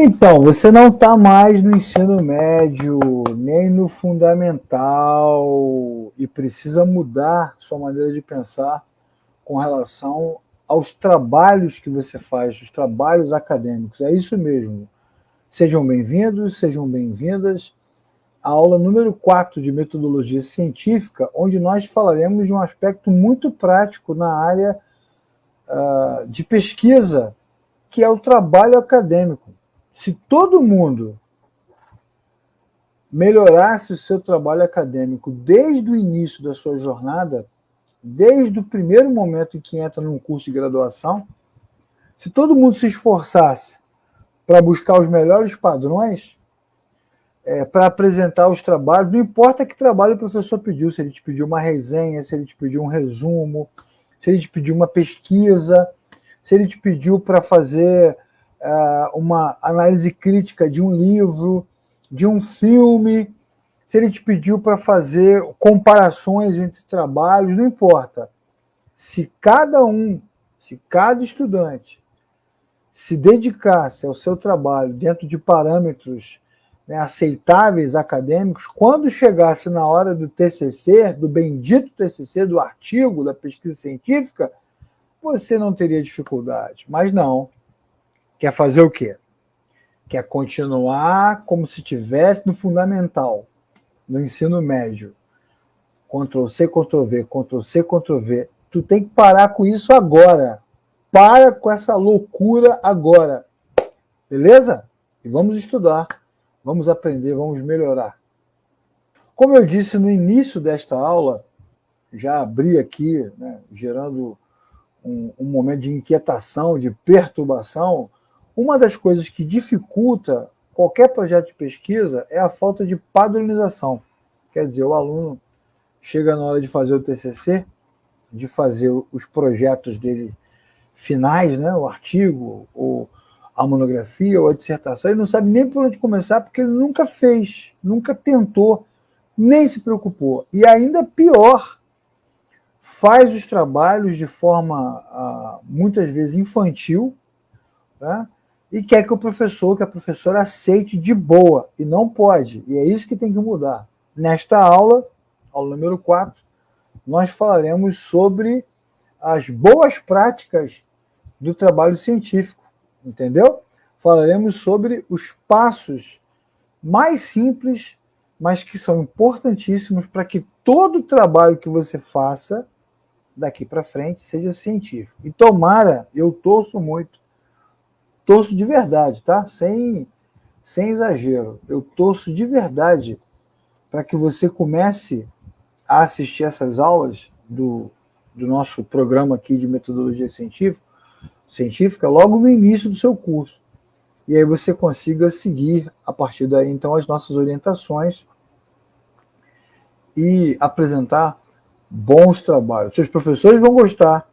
Então, você não está mais no ensino médio, nem no fundamental, e precisa mudar sua maneira de pensar com relação aos trabalhos que você faz, os trabalhos acadêmicos. É isso mesmo. Sejam bem-vindos, sejam bem-vindas à aula número 4 de metodologia científica, onde nós falaremos de um aspecto muito prático na área de pesquisa, que é o trabalho acadêmico. Se todo mundo melhorasse o seu trabalho acadêmico desde o início da sua jornada, desde o primeiro momento em que entra num curso de graduação, se todo mundo se esforçasse para buscar os melhores padrões, para apresentar os trabalhos, não importa que trabalho o professor pediu, se ele te pediu uma resenha, se ele te pediu um resumo, se ele te pediu uma pesquisa, se ele te pediu para fazer uma análise crítica de um livro, de um filme, se ele te pediu para fazer comparações entre trabalhos, não importa. Se cada estudante se dedicasse ao seu trabalho dentro de parâmetros aceitáveis acadêmicos, quando chegasse na hora do TCC, do bendito TCC, do artigo, da pesquisa científica, você não teria dificuldade. Mas não. Quer fazer o quê? Quer continuar como se estivesse no fundamental, no ensino médio. Ctrl+C, Ctrl+V, Ctrl+C, Ctrl+V. Tu tem que parar com isso agora. Para com essa loucura agora. Beleza? E vamos estudar. Vamos aprender, vamos melhorar. Como eu disse no início desta aula, já abri aqui, gerando um momento de inquietação, de perturbação. Uma das coisas que dificulta qualquer projeto de pesquisa é a falta de padronização. Quer dizer, o aluno chega na hora de fazer o TCC, de fazer os projetos dele finais, o artigo, ou a monografia, ou a dissertação, ele não sabe nem por onde começar, porque ele nunca fez, nunca tentou, nem se preocupou. E ainda pior, faz os trabalhos de forma, muitas vezes, infantil, e quer que a professora aceite de boa, e não pode, e é isso que tem que mudar. Nesta aula número 4, nós falaremos sobre as boas práticas do trabalho científico, entendeu? Falaremos sobre os passos mais simples, mas que são importantíssimos para que todo o trabalho que você faça daqui para frente seja científico. E tomara, eu torço muito, torço de verdade, tá? Sem exagero. Eu torço de verdade para que você comece a assistir essas aulas do nosso programa aqui de metodologia científica logo no início do seu curso. E aí você consiga seguir, a partir daí, então, as nossas orientações e apresentar bons trabalhos. Seus professores vão gostar,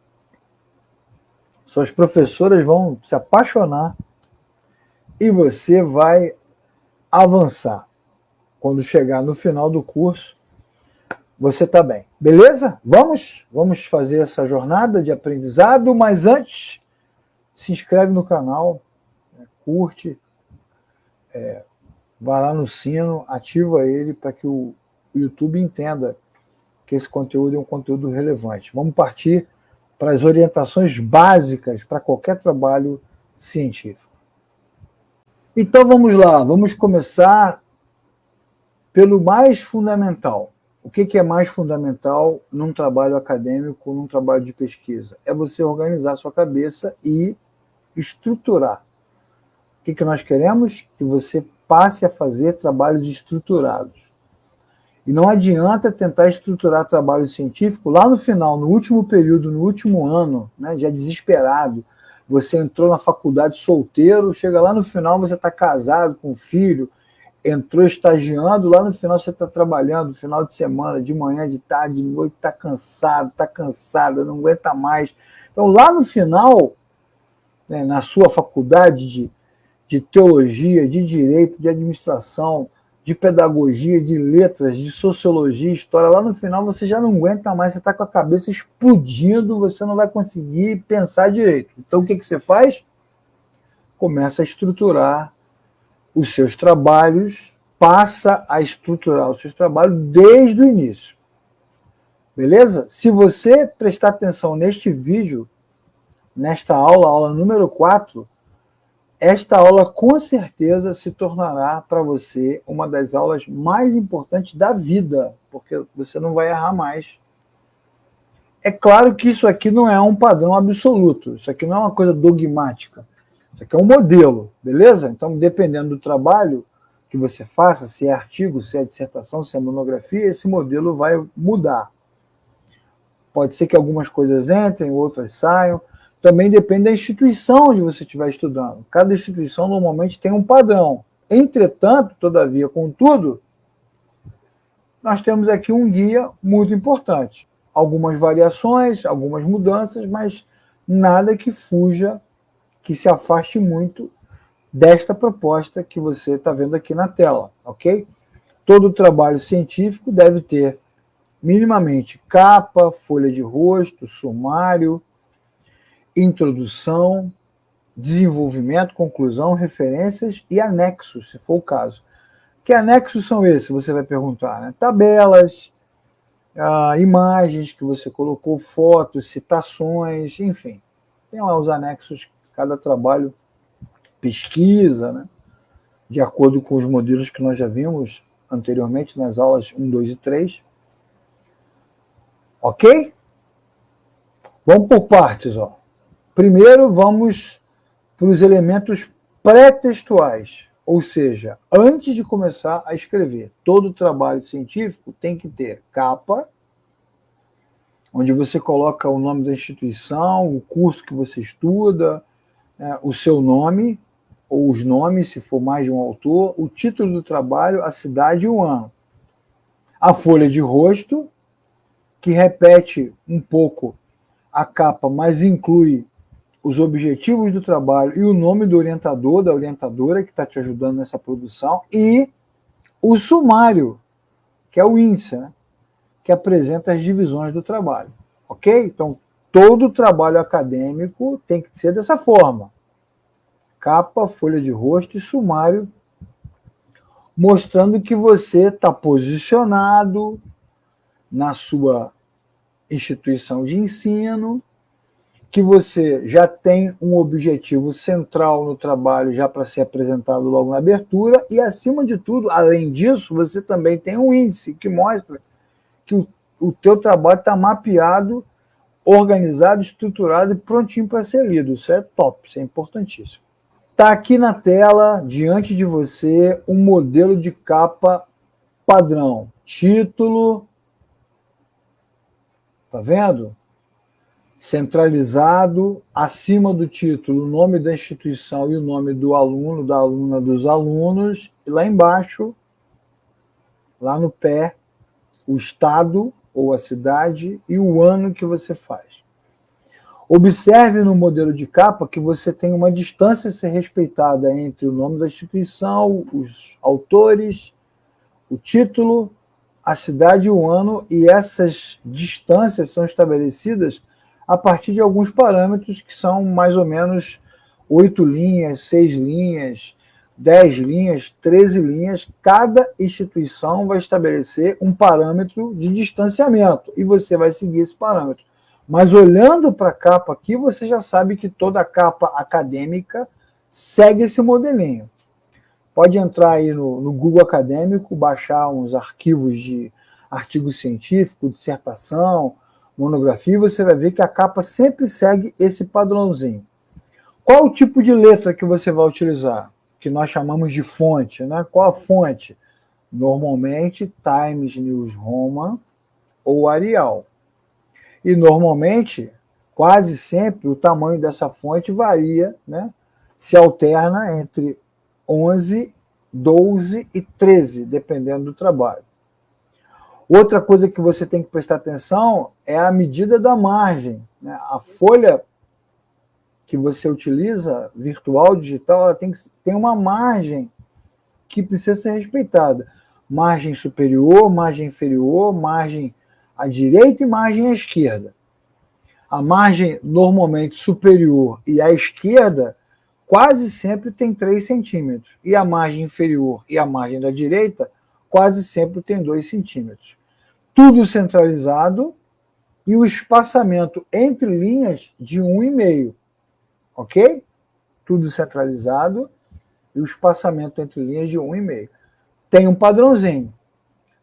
suas professoras vão se apaixonar e você vai avançar. Quando chegar no final do curso, você está bem. Beleza? Vamos fazer essa jornada de aprendizado, mas antes, se inscreve no canal, curte, vai lá no sino, ativa ele para que o YouTube entenda que esse conteúdo é um conteúdo relevante. Vamos partir para as orientações básicas para qualquer trabalho científico. Então vamos lá, vamos começar pelo mais fundamental. O que é mais fundamental num trabalho acadêmico, num trabalho de pesquisa? É você organizar sua cabeça e estruturar. O que nós queremos? Que você passe a fazer trabalhos estruturados. E não adianta tentar estruturar trabalho científico lá no final, no último período, no último ano, já desesperado. Você entrou na faculdade solteiro, chega lá no final, você está casado com um filho, entrou estagiando, lá no final você está trabalhando, final de semana, de manhã, de tarde, de noite, está cansado, está cansada, não aguenta mais. Então, lá no final, na sua faculdade de teologia, de direito, de administração, de pedagogia, de letras, de sociologia, história, lá no final você já não aguenta mais, você está com a cabeça explodindo, você não vai conseguir pensar direito. Então o que você faz? Começa a estruturar os seus trabalhos, passa a estruturar os seus trabalhos desde o início. Beleza? Se você prestar atenção neste vídeo, nesta aula, aula número 4, esta aula com certeza se tornará para você uma das aulas mais importantes da vida, porque você não vai errar mais. É claro que isso aqui não é um padrão absoluto, isso aqui não é uma coisa dogmática, isso aqui é um modelo, beleza? Então, dependendo do trabalho que você faça, se é artigo, se é dissertação, se é monografia, esse modelo vai mudar. Pode ser que algumas coisas entrem, outras saiam. Também depende da instituição onde você estiver estudando. Cada instituição normalmente tem um padrão. Entretanto, todavia, contudo, nós temos aqui um guia muito importante. Algumas variações, algumas mudanças, mas nada que fuja, que se afaste muito desta proposta que você está vendo aqui na tela, ok? Todo trabalho científico deve ter minimamente capa, folha de rosto, sumário, introdução, desenvolvimento, conclusão, referências e anexos, se for o caso. Que anexos são esses? Você vai perguntar, né? Tabelas, imagens que você colocou, fotos, citações, enfim. Tem lá os anexos, cada trabalho pesquisa, né? De acordo com os modelos que nós já vimos anteriormente nas aulas 1, 2 e 3. Ok? Vamos por partes, ó. Primeiro, vamos para os elementos pré-textuais, ou seja, antes de começar a escrever. Todo trabalho científico tem que ter capa, onde você coloca o nome da instituição, o curso que você estuda, o seu nome, ou os nomes, se for mais de um autor, o título do trabalho, a cidade e o ano. A folha de rosto, que repete um pouco a capa, mas inclui os objetivos do trabalho e o nome do orientador, da orientadora que está te ajudando nessa produção, e o sumário, que é o índice, né, que apresenta as divisões do trabalho. Ok? Então, todo trabalho acadêmico tem que ser dessa forma. Capa, folha de rosto e sumário, mostrando que você está posicionado na sua instituição de ensino, que você já tem um objetivo central no trabalho já para ser apresentado logo na abertura e, acima de tudo, além disso, você também tem um índice que mostra que o teu trabalho está mapeado, organizado, estruturado e prontinho para ser lido. Isso é top, isso é importantíssimo. Está aqui na tela, diante de você, um modelo de capa padrão. Título, tá vendo? Centralizado, acima do título, o nome da instituição e o nome do aluno, da aluna, dos alunos, e lá embaixo, lá no pé, o estado ou a cidade e o ano que você faz. Observe no modelo de capa que você tem uma distância a ser respeitada entre o nome da instituição, os autores, o título, a cidade e o ano, e essas distâncias são estabelecidas a partir de alguns parâmetros que são mais ou menos 8 linhas, 6 linhas, 10 linhas, 13 linhas. Cada instituição vai estabelecer um parâmetro de distanciamento e você vai seguir esse parâmetro. Mas olhando para a capa aqui, você já sabe que toda capa acadêmica segue esse modelinho. Pode entrar aí no Google Acadêmico, baixar uns arquivos de artigo científico, dissertação, monografia, e você vai ver que a capa sempre segue esse padrãozinho. Qual o tipo de letra que você vai utilizar? Que nós chamamos de fonte, né? Qual a fonte? Normalmente, Times News Roman ou Arial. E normalmente, quase sempre, o tamanho dessa fonte varia, né? Se alterna entre 11, 12 e 13, dependendo do trabalho. Outra coisa que você tem que prestar atenção é a medida da margem, né? A folha que você utiliza, virtual, digital, ela tem uma margem que precisa ser respeitada. Margem superior, margem inferior, margem à direita e margem à esquerda. A margem normalmente superior e à esquerda quase sempre tem 3 centímetros. E a margem inferior e a margem da direita quase sempre tem 2 centímetros. Tudo centralizado e o espaçamento entre linhas de 1,5. Ok? Tudo centralizado e o espaçamento entre linhas de 1,5. Tem um padrãozinho.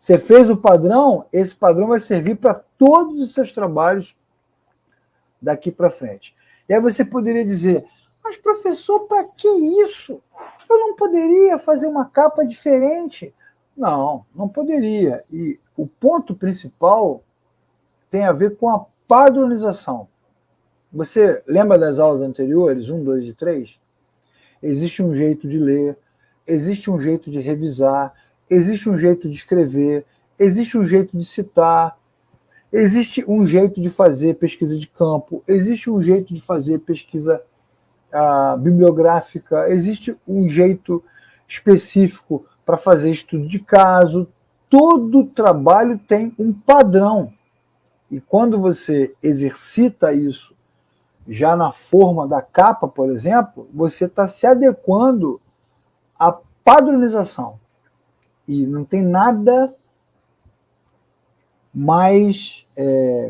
Você fez o padrão, esse padrão vai servir para todos os seus trabalhos daqui para frente. E aí você poderia dizer, mas professor, para que isso? Eu não poderia fazer uma capa diferente? Não, não poderia. E o ponto principal tem a ver com a padronização. Você lembra das aulas anteriores, 1, 2 e 3? Existe um jeito de ler, existe um jeito de revisar, existe um jeito de escrever, existe um jeito de citar, existe um jeito de fazer pesquisa de campo, existe um jeito de fazer pesquisa bibliográfica, existe um jeito específico para fazer estudo de caso. Todo trabalho tem um padrão. E quando você exercita isso já na forma da capa, por exemplo, você está se adequando à padronização. E não tem nada mais,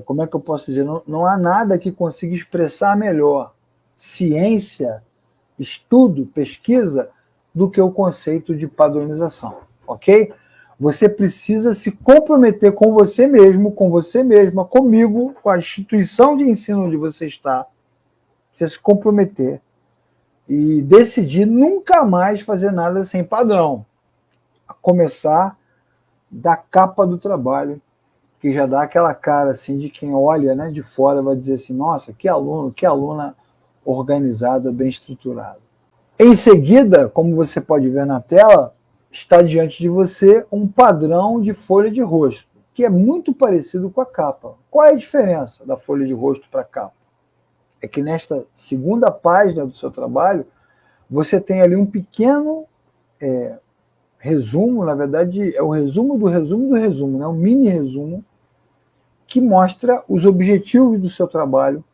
como é que eu posso dizer? Não há nada que consiga expressar melhor ciência, estudo, pesquisa, do que o conceito de padronização, ok? Você precisa se comprometer com você mesmo, com você mesma, comigo, com a instituição de ensino onde você está. Você se comprometer e decidir nunca mais fazer nada sem padrão. A começar da capa do trabalho, que já dá aquela cara assim de quem olha, né, de fora, vai dizer assim, nossa, que aluno, que aluna organizada, bem estruturada. Em seguida, como você pode ver na tela, está diante de você um padrão de folha de rosto, que é muito parecido com a capa. Qual é a diferença da folha de rosto para a capa? É que nesta segunda página do seu trabalho, você tem ali um pequeno resumo, na verdade é o resumo do resumo do resumo, né? Um mini resumo, que mostra os objetivos do seu trabalho,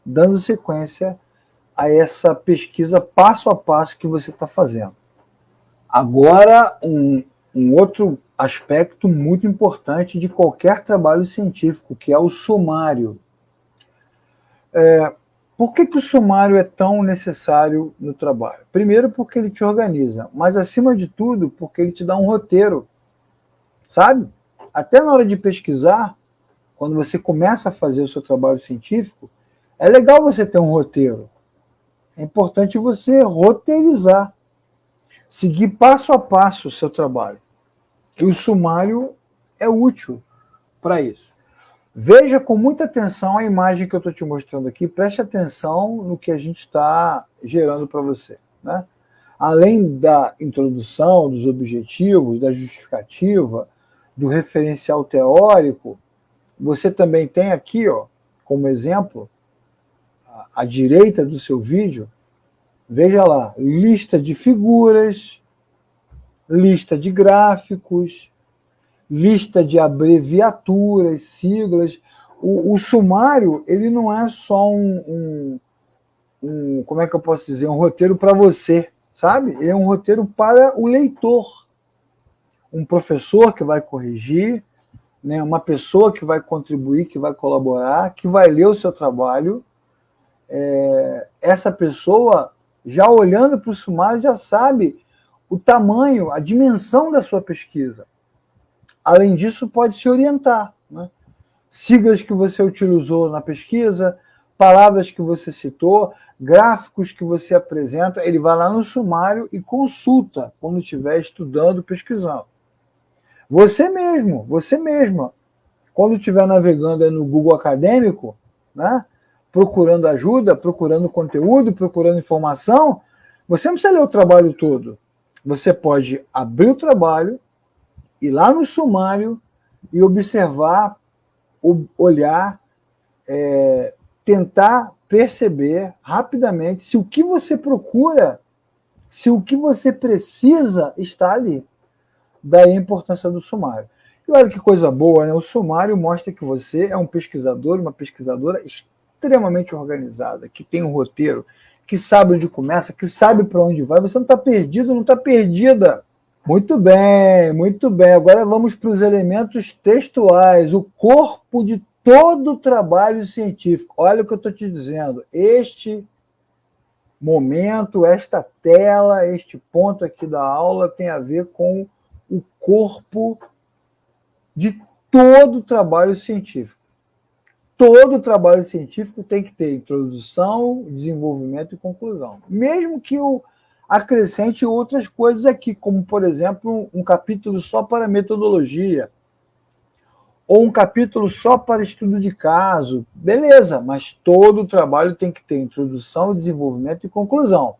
dando sequência a essa pesquisa passo a passo que você está fazendo. Agora, um outro aspecto muito importante de qualquer trabalho científico, que é o sumário. Por que o sumário é tão necessário no trabalho? Primeiro, porque ele te organiza, mas acima de tudo, porque ele te dá um roteiro, sabe? Até na hora de pesquisar, quando você começa a fazer o seu trabalho científico, é legal você ter um roteiro. É importante você roteirizar, seguir passo a passo o seu trabalho. E o sumário é útil para isso. Veja com muita atenção a imagem que eu estou te mostrando aqui, preste atenção no que a gente está gerando para você, né? Além da introdução, dos objetivos, da justificativa, do referencial teórico, você também tem aqui, ó, como exemplo, à direita do seu vídeo, veja lá, lista de figuras, lista de gráficos, lista de abreviaturas, siglas. O sumário, ele não é só como é que eu posso dizer, um roteiro para você, sabe? Ele é um roteiro para o leitor. Um professor que vai corrigir, né? Uma pessoa que vai contribuir, que vai colaborar, que vai ler o seu trabalho. Essa pessoa, já olhando para o sumário, já sabe o tamanho, a dimensão da sua pesquisa. Além disso, pode se orientar, né? Siglas que você utilizou na pesquisa, palavras que você citou, gráficos que você apresenta, ele vai lá no sumário e consulta quando estiver estudando, pesquisando. Você mesmo, você mesma, quando estiver navegando no Google Acadêmico, né, procurando ajuda, procurando conteúdo, procurando informação, você não precisa ler o trabalho todo. Você pode abrir o trabalho, ir lá no sumário e observar, olhar, tentar perceber rapidamente se o que você procura, se o que você precisa está ali. Daí a importância do sumário. E olha que coisa boa, né? O sumário mostra que você é um pesquisador, uma pesquisadora extremamente organizada, que tem um roteiro, que sabe onde começa, que sabe para onde vai. Você não está perdido, não está perdida. Muito bem, muito bem. Agora vamos para os elementos textuais, o corpo de todo o trabalho científico. Olha o que eu estou te dizendo. Este momento, esta tela, este ponto aqui da aula tem a ver com o corpo de todo o trabalho científico. Todo trabalho científico tem que ter introdução, desenvolvimento e conclusão. Mesmo que eu acrescente outras coisas aqui, como, por exemplo, um capítulo só para metodologia, ou um capítulo só para estudo de caso. Beleza, mas todo trabalho tem que ter introdução, desenvolvimento e conclusão.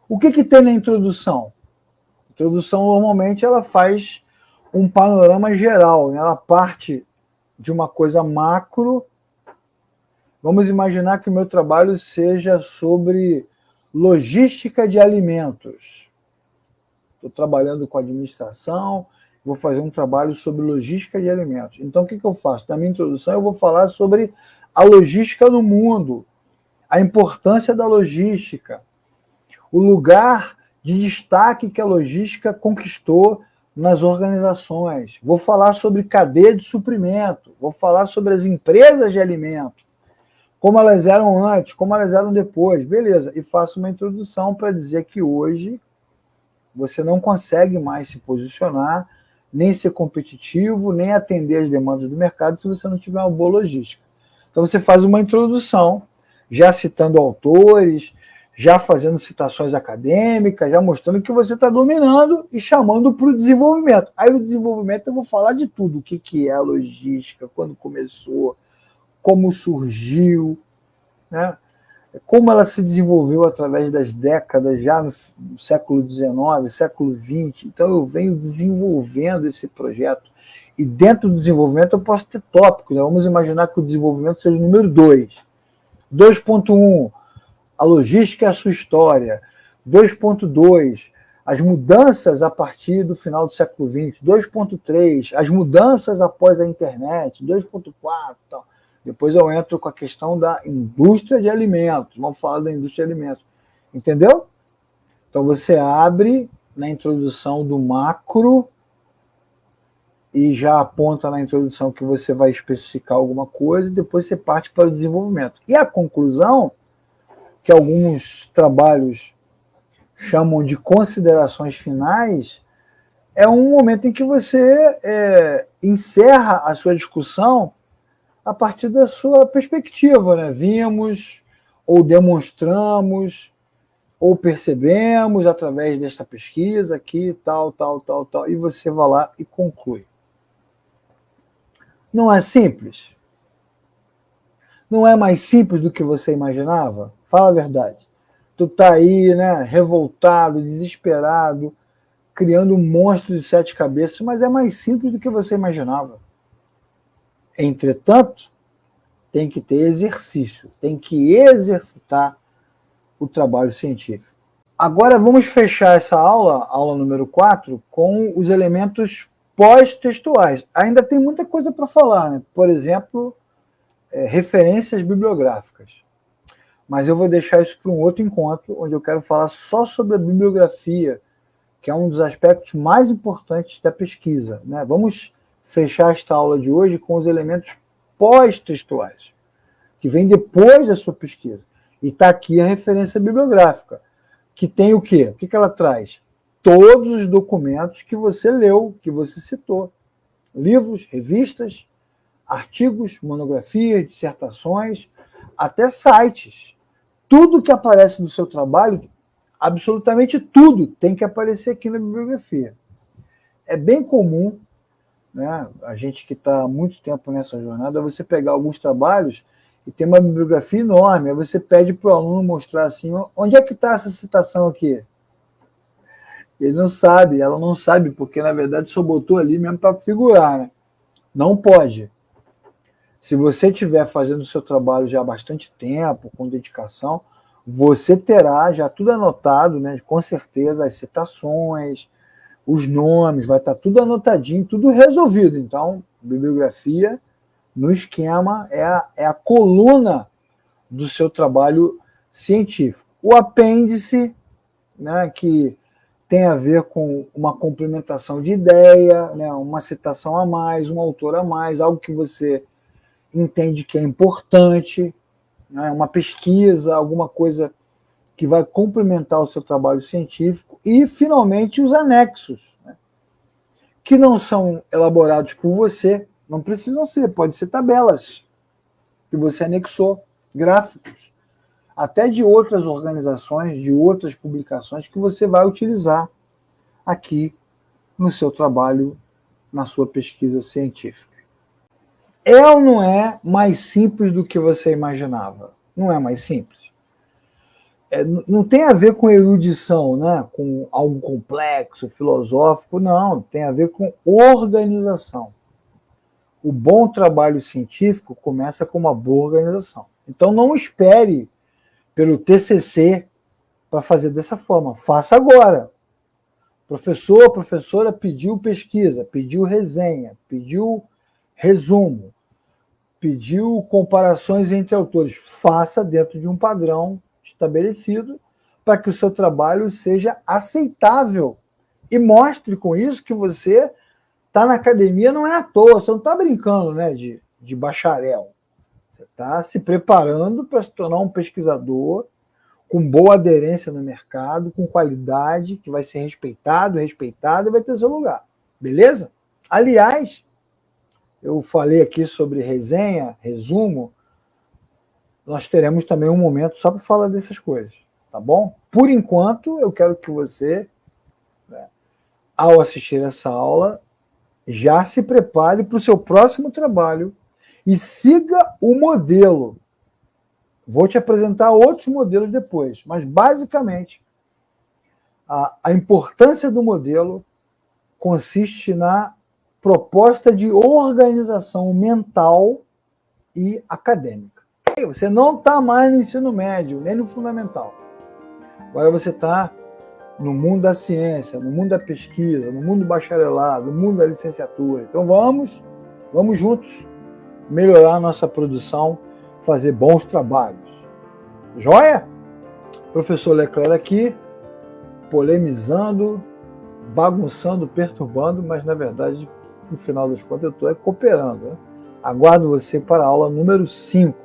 O que tem na introdução? A introdução, normalmente, ela faz um panorama geral, né? Ela parte de uma coisa macro. Vamos imaginar que o meu trabalho seja sobre logística de alimentos. Estou trabalhando com administração, vou fazer um trabalho sobre logística de alimentos. Então, o que eu faço? Na minha introdução, eu vou falar sobre a logística no mundo, a importância da logística, o lugar de destaque que a logística conquistou nas organizações. Vou falar sobre cadeia de suprimento, vou falar sobre as empresas de alimento, como elas eram antes, como elas eram depois. Beleza, e faço uma introdução para dizer que hoje você não consegue mais se posicionar, nem ser competitivo, nem atender as demandas do mercado se você não tiver uma boa logística. Então você faz uma introdução, já citando autores, já fazendo citações acadêmicas, já mostrando que você está dominando e chamando para o desenvolvimento. Aí no desenvolvimento eu vou falar de tudo, o que é a logística, quando começou, como surgiu, né? Como ela se desenvolveu através das décadas, já no século XIX, século XX. Então eu venho desenvolvendo esse projeto. E dentro do desenvolvimento eu posso ter tópicos, né? Vamos imaginar que o desenvolvimento seja o número 2. 2.1, a logística é a sua história. 2.2, as mudanças a partir do final do século XX. 2.3, as mudanças após a internet. 2.4, tal. Depois eu entro com a questão da indústria de alimentos. Vamos falar da indústria de alimentos. Entendeu? Então você abre na introdução do macro e já aponta na introdução que você vai especificar alguma coisa e depois você parte para o desenvolvimento. E a conclusão, que alguns trabalhos chamam de considerações finais, é um momento em que você encerra a sua discussão a partir da sua perspectiva, né? Vimos, ou demonstramos, ou percebemos através desta pesquisa aqui, tal, e você vai lá e conclui. Não é simples? Não é mais simples do que você imaginava? Fala a verdade. Tu tá aí, né, revoltado, desesperado, criando um monstro de 7 cabeças, mas é mais simples do que você imaginava. Entretanto, tem que ter exercício, tem que exercitar o trabalho científico. Agora vamos fechar essa aula número 4, com os elementos pós-textuais. Ainda tem muita coisa para falar, né? Por exemplo, referências bibliográficas. Mas eu vou deixar isso para um outro encontro, onde eu quero falar só sobre a bibliografia, que é um dos aspectos mais importantes da pesquisa, né? Vamos fechar esta aula de hoje com os elementos pós-textuais, que vem depois da sua pesquisa. E está aqui a referência bibliográfica, que tem o quê? O que ela traz? Todos os documentos que você leu, que você citou. Livros, revistas, artigos, monografias, dissertações, até sites. Tudo que aparece no seu trabalho, absolutamente tudo, tem que aparecer aqui na bibliografia. É bem comum, né, a gente que está há muito tempo nessa jornada, você pegar alguns trabalhos e tem uma bibliografia enorme, aí você pede para o aluno mostrar assim, onde é que está essa citação aqui? Ele não sabe, ela não sabe, porque na verdade só botou ali mesmo para figurar, né? Não pode. Se você estiver fazendo o seu trabalho já há bastante tempo, com dedicação, você terá já tudo anotado, né? Com certeza, as citações, os nomes, vai estar tudo anotadinho, tudo resolvido. Então, bibliografia, no esquema, é a coluna do seu trabalho científico. O apêndice, né, que tem a ver com uma complementação de ideia, né, uma citação a mais, um autor a mais, algo que você entende que é importante, né, uma pesquisa, alguma coisa que vai complementar o seu trabalho científico. E, finalmente, os anexos, né, que não são elaborados por você, não precisam ser, pode ser tabelas que você anexou, gráficos, até de outras organizações, de outras publicações que você vai utilizar aqui no seu trabalho, na sua pesquisa científica. É ou não é mais simples do que você imaginava? Não é mais simples. Não tem a ver com erudição, né? Com algo complexo, filosófico, não. Tem a ver com organização. O bom trabalho científico começa com uma boa organização. Então não espere pelo TCC para fazer dessa forma. Faça agora. Professor, professora pediu pesquisa, pediu resenha, pediu resumo, pediu comparações entre autores. Faça dentro de um padrão estabelecido para que o seu trabalho seja aceitável. E mostre com isso que você está na academia, não é à toa, você não está brincando, né, de bacharel. Você está se preparando para se tornar um pesquisador com boa aderência no mercado, com qualidade, que vai ser respeitado e vai ter seu lugar. Beleza? Aliás, eu falei aqui sobre resenha, resumo, nós teremos também um momento só para falar dessas coisas, tá bom? Por enquanto, eu quero que você, né, ao assistir essa aula, já se prepare para o seu próximo trabalho e siga o modelo. Vou te apresentar outros modelos depois, mas basicamente a importância do modelo consiste na proposta de organização mental e acadêmica. Você não está mais no ensino médio, nem no fundamental. Agora você está no mundo da ciência, no mundo da pesquisa, no mundo do bacharelado, no mundo da licenciatura. Então vamos juntos melhorar a nossa produção, fazer bons trabalhos. Joia? Professor Leclerc aqui, polemizando, bagunçando, perturbando, mas na verdade, no final das contas, eu estou cooperando. Né? Aguardo você para a aula número 5,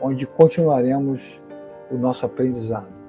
onde continuaremos o nosso aprendizado.